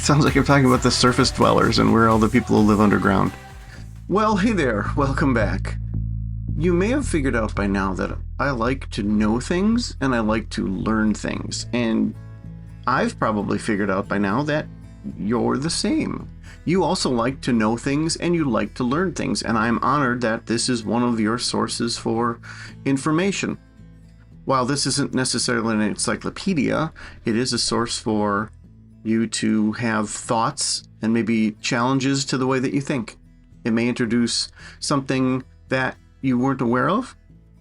Sounds like I'm talking about the surface dwellers, and we're all the people who live underground. Well, hey there, welcome back. You may have figured out by now that I like to know things and I like to learn things. And I've probably figured out by now that you're the same. You also like to know things and you like to learn things. And I'm honored that this is one of your sources for information. While this isn't necessarily an encyclopedia, it is a source for you to have thoughts and maybe challenges to the way that you think. It may introduce something that you weren't aware of,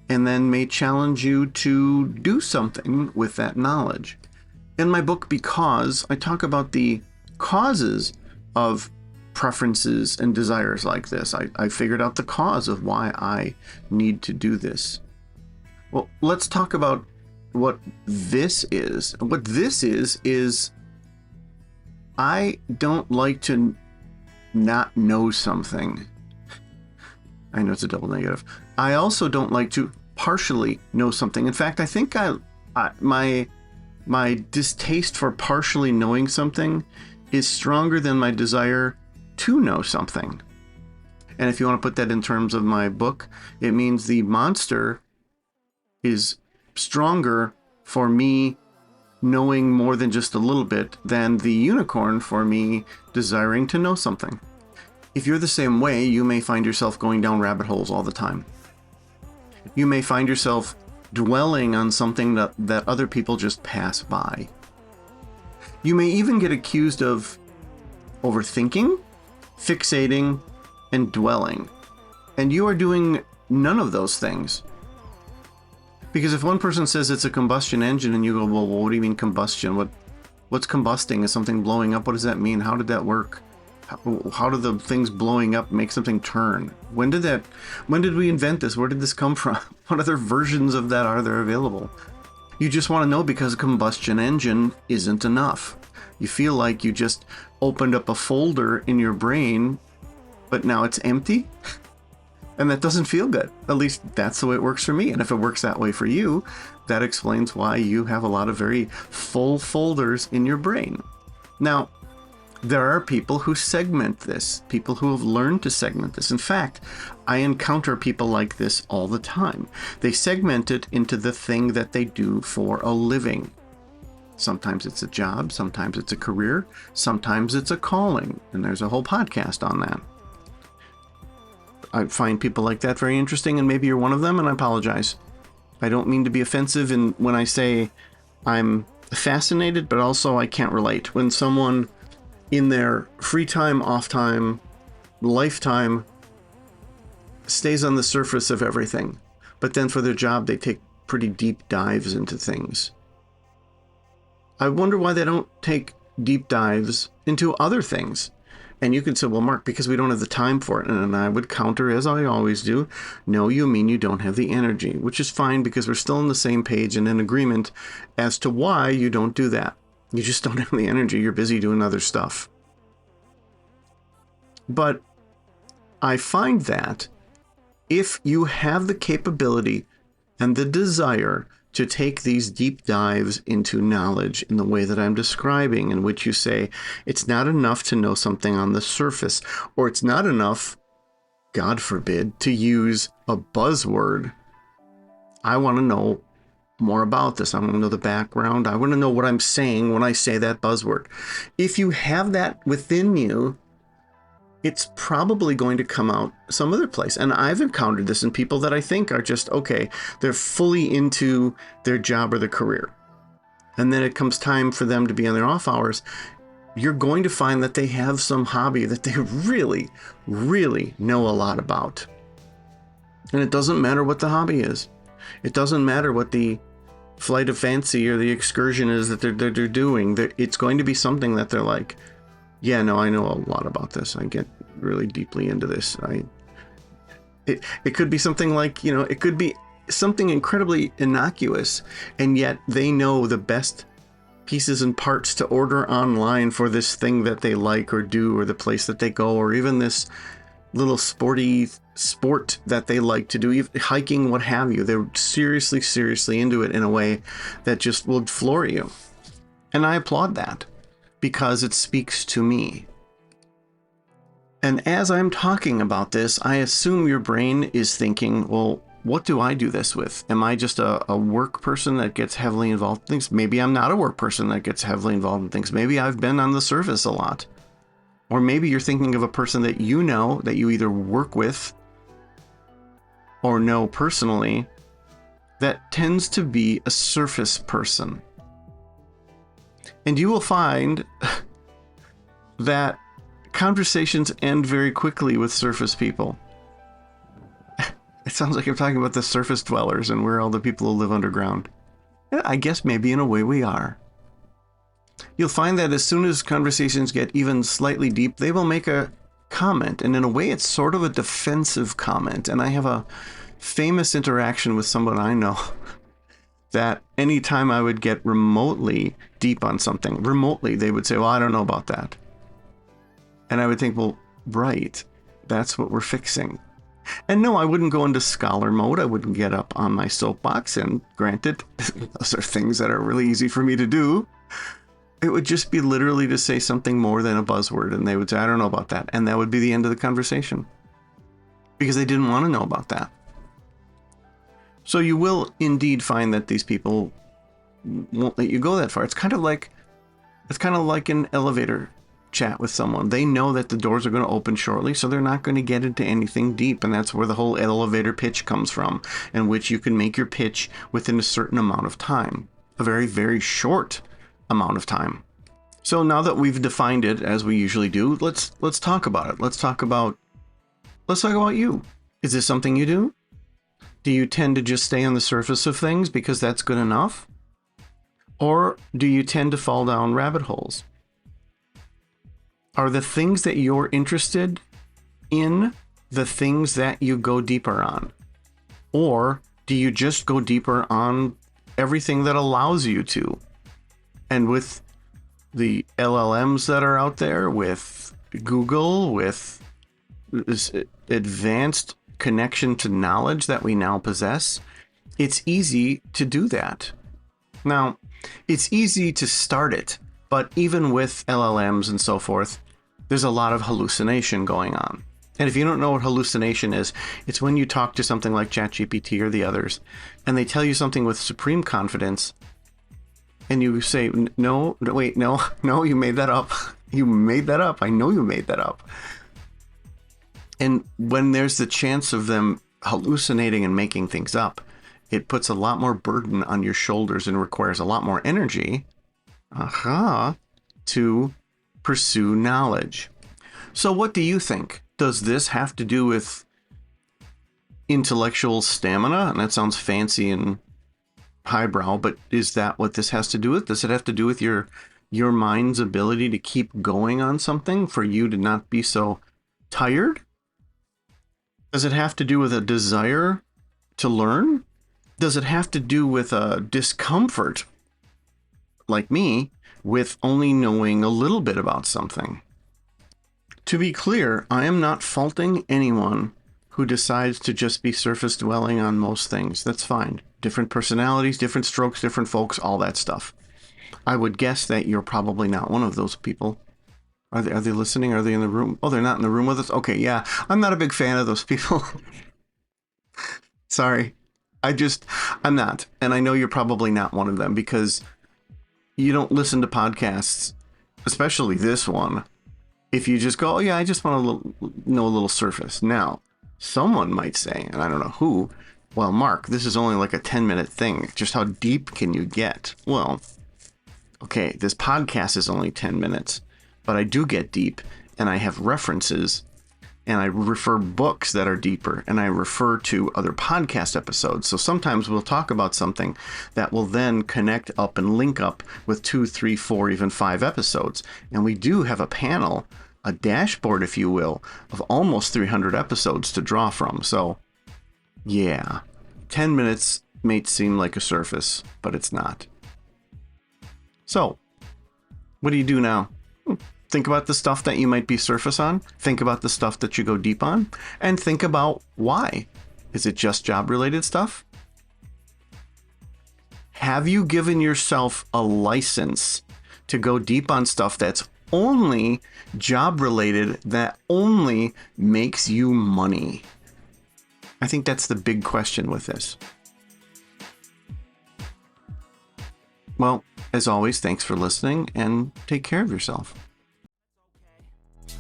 and then may challenge you to do something with that knowledge. In my book, Because, I talk about the causes of preferences and desires like this. I figured out the cause of why I need to do this. Well, let's talk about what this is. What this is I don't like to not know something. I know it's a double negative. I also don't like to partially know something. In fact, I think my distaste for partially knowing something is stronger than my desire to know something. And if you want to put that in terms of my book, it means the monster is stronger for me knowing more than just a little bit than the unicorn for me desiring to know something. If you're the same way, you may find yourself going down rabbit holes all the time. You may find yourself dwelling on something that other people just pass by. You may even get accused of overthinking, fixating, and dwelling. And you are doing none of those things. Because if one person says it's a combustion engine and you go, well, what do you mean combustion? What's combusting? Is something blowing up? What does that mean? How did that work? How do the things blowing up make something turn? When did we invent this? Where did this come from? What other versions of that are there available? You just want to know because a combustion engine isn't enough. You feel like you just opened up a folder in your brain, but now it's empty. And that doesn't feel good. At least that's the way it works for me. And if it works that way for you, that explains why you have a lot of very full folders in your brain. Now, there are people who segment this, people who have learned to segment this. In fact, I encounter people like this all the time. They segment it into the thing that they do for a living. Sometimes it's a job, sometimes it's a career, sometimes it's a calling. And there's a whole podcast on that. I find people like that very interesting, and maybe you're one of them, and I apologize. I don't mean to be offensive when I say I'm fascinated, but also I can't relate. When someone in their free time, off time, lifetime stays on the surface of everything, but then for their job they take pretty deep dives into things. I wonder why they don't take deep dives into other things. And you could say, well, Mark, because we don't have the time for it. And I would counter, as I always do, no, you mean you don't have the energy, which is fine because we're still on the same page and in agreement as to why you don't do that. You just don't have the energy. You're busy doing other stuff. But I find that if you have the capability and the desire to take these deep dives into knowledge in the way that I'm describing, in which you say it's not enough to know something on the surface, or it's not enough, God forbid, to use a buzzword. I want to know more about this. I want to know the background. I want to know what I'm saying when I say that buzzword. If you have that within you, it's probably going to come out some other place. And I've encountered this in people that I think are just, okay, they're fully into their job or their career. And then it comes time for them to be on their off hours. You're going to find that they have some hobby that they really, really know a lot about. And it doesn't matter what the hobby is. It doesn't matter what the flight of fancy or the excursion is that they're doing. It's going to be something that they're like, yeah, no, I know a lot about this. I get really deeply into this. It could be something like, it could be something incredibly innocuous, and yet they know the best pieces and parts to order online for this thing that they like or do, or the place that they go, or even this little sport that they like to do, hiking, what have you. They're seriously into it in a way that just will floor you. And I applaud that. because it speaks to me. And as I'm talking about this, I assume your brain is thinking, well, what do I do this with? Am I just a work person that gets heavily involved in things? Maybe I'm not a work person that gets heavily involved in things. Maybe I've been on the surface a lot. Or maybe you're thinking of a person that you know, that you either work with or know personally, that tends to be a surface person. And you will find that conversations end very quickly with surface people. It sounds like I'm talking about the surface dwellers and we're all the people who live underground. Yeah, I guess maybe in a way we are. You'll find that as soon as conversations get even slightly deep, they will make a comment. And in a way, it's sort of a defensive comment. And I have a famous interaction with someone I know that anytime I would get remotely deep on something, remotely, they would say, well, I don't know about that. And I would think, well, right, that's what we're fixing. And no, I wouldn't go into scholar mode. I wouldn't get up on my soapbox. And granted, those are things that are really easy for me to do. It would just be literally to say something more than a buzzword. And they would say, I don't know about that. And that would be the end of the conversation. Because they didn't want to know about that. So you will indeed find that these people won't let you go that far. It's kind of like an elevator chat with someone. They know that the doors are going to open shortly, so they're not going to get into anything deep. And that's where the whole elevator pitch comes from, in which you can make your pitch within a certain amount of time, a very, very short amount of time. So now that we've defined it, as we usually do, let's talk about it. Let's talk about you. Is this something you do? Do you tend to just stay on the surface of things because that's good enough? Or do you tend to fall down rabbit holes? Are the things that you're interested in the things that you go deeper on? Or do you just go deeper on everything that allows you to? And with the LLMs that are out there, with Google, with this advanced connection to knowledge that we now possess, it's easy to do that. Now, it's easy to start it, but even with LLMs and so forth, there's a lot of hallucination going on. And if you don't know what hallucination is, it's when you talk to something like ChatGPT or the others, and they tell you something with supreme confidence, and you say, no, you made that up. You made that up. I know you made that up. And when there's the chance of them hallucinating and making things up, it puts a lot more burden on your shoulders and requires a lot more energy to pursue knowledge. So what do you think? Does this have to do with intellectual stamina? And that sounds fancy and highbrow, but is that what this has to do with? Does it have to do with your mind's ability to keep going on something, for you to not be so tired? Does it have to do with a desire to learn? Does it have to do with a discomfort, like me, with only knowing a little bit about something? To be clear, I am not faulting anyone who decides to just be surface dwelling on most things. That's fine. Different personalities, different strokes, different folks, all that stuff. I would guess that you're probably not one of those people. Are they listening? Are they in the room? Oh, they're not in the room with us? Okay, yeah. I'm not a big fan of those people. Sorry. I'm not. And I know you're probably not one of them, because you don't listen to podcasts, especially this one, if you just go, oh yeah, I just want to know a little surface. Now, someone might say, and I don't know who, well, Mark, this is only like a 10-minute thing. Just how deep can you get? Well, okay, this podcast is only 10 minutes, but I do get deep, and I have references, and I refer books that are deeper, and I refer to other podcast episodes. So sometimes we'll talk about something that will then connect up and link up with 2, 3, 4, even 5 episodes. And we do have a panel, a dashboard, if you will, of almost 300 episodes to draw from. So yeah, 10 minutes may seem like a surface, but it's not. So what do you do now? Think about the stuff that you might be surface on. Think about the stuff that you go deep on. And think about why. Is it just job-related stuff? Have you given yourself a license to go deep on stuff that's only job related, that only makes you money? I think that's the big question with this. Well, as always, thanks for listening and take care of yourself.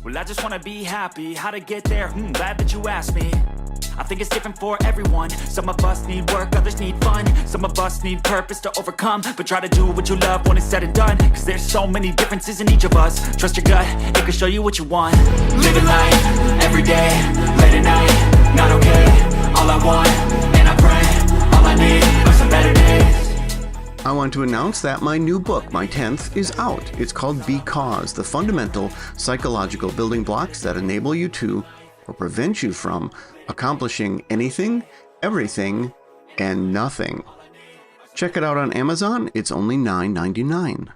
Well, I just wanna be happy. How to get there? Glad that you asked me. I think it's different for everyone. Some of us need work, others need fun. Some of us need purpose to overcome. But try to do what you love when it's said and done. Cause there's so many differences in each of us. Trust your gut, it can show you what you want. Living life, every day, late at night, not okay. All I want, and I pray, all I need are some better days. I want to announce that my new book, my 10th, is out. It's called Because, the fundamental psychological building blocks that enable you to, or prevent you from, accomplishing anything, everything, and nothing. Check it out on Amazon. It's only $9.99.